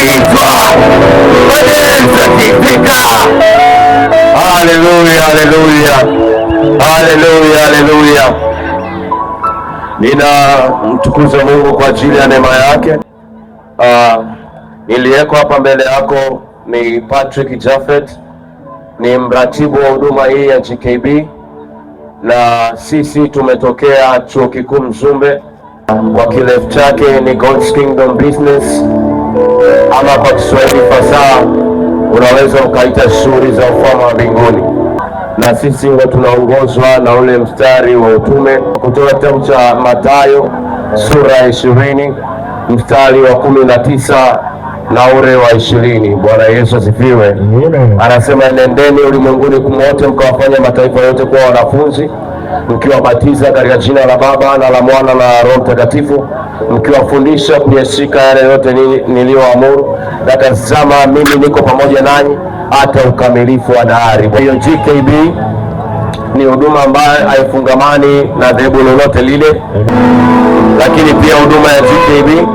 akiitwa, majenzi akifika. Haleluya, haleluya, haleluya, haleluya. Nina mtukuza Mungu kwa ajili ya neema yake. Niliyeko hapa mbele yako ni Patrick Jaffet, ni mratibu wa huduma hii ya GKB, na sisi tumetokea Chuo Kikuu Mzumbe. Kwa kirefu chake ni God's Kingdom Business, ama kwa Kiswahili fasaha unaweza ukaita shughuli za ufalme wa mbinguni. Na sisi ndio tunaongozwa na ule mstari wa utume kutoka kitabu cha Mathayo sura ya 20 mstari wa 19 na ule wa 20. Bwana Yesu asifiwe. Anasema, nendeni ulimwenguni kote mkawafanya mataifa yote kuwa wanafunzi, mkiwabatiza katika jina la Baba na la Mwana na Roho Mtakatifu, mkiwafundisha kuyashika yale yote niliyoamuru, na tazama mimi niko pamoja nanyi hata ukamilifu wa dahari. Kwa hiyo GKB ni huduma ambayo haifungamani na dhehebu lolote lile, lakini pia huduma ya GKB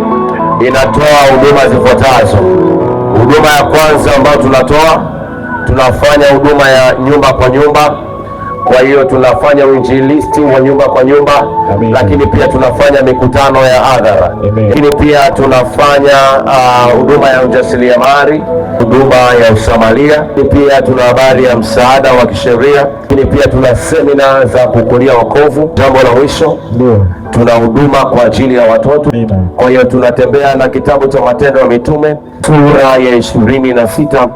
inatoa huduma zifuatazo. Huduma ya kwanza ambayo tunafanya huduma ya nyumba kwa nyumba. Kwa hiyo tunafanya uinjilisti wa nyumba kwa nyumba. Amen. Lakini pia tunafanya mikutano ya hadhara. Lakini pia tunafanya huduma ya ujasiriamali, huduma ya usamaria. Pia tuna habari ya msaada wa kisheria. Lakini pia tuna semina za kukulia wokovu. Jambo la mwisho, tuna huduma kwa ajili ya watoto. Kwa hiyo tunatembea na kitabu cha Matendo ya Mitume sura ya 26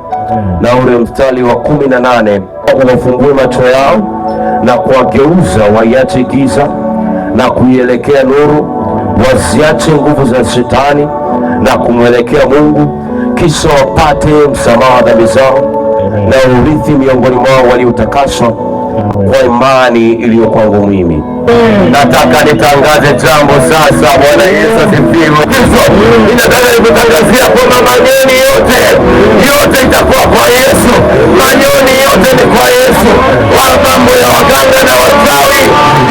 na ule mstari wa 18, unafumbua macho yao na kuwageuza waiache giza na kuielekea nuru, waziache nguvu za shetani na kumwelekea Mungu, kisha wapate msamaha wa dhambi zao na urithi miongoni mwao waliotakaswa kwa imani iliyo kwangu mimi. Nataka nitangaze jambo sasa. Bwana Yesu asifiwe. Ninataka nikutangazia kwamba manyoni yote itakuwa kwa Yesu. Manyoni yote ni kwa Yesu. Mambo ya waganga na wachawi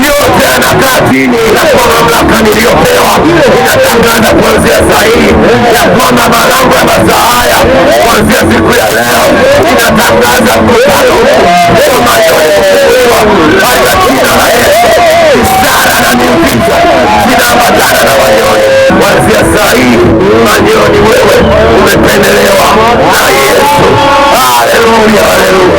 yote yanakaa chini na kwa mamlaka niliyopewa. Ninatangaza kuanzia saa hii ya kwamba malango ya masaa haya kuanzia siku ya leo ninatangaza mkutano kwa manyoni kufunguliwa katika jina la Yesu. Ishara na miujiza zinaambatana na manyoni. Kuanzia saa hii manyoni, wewe umependelewa na Yesu. Haleluya, haleluya.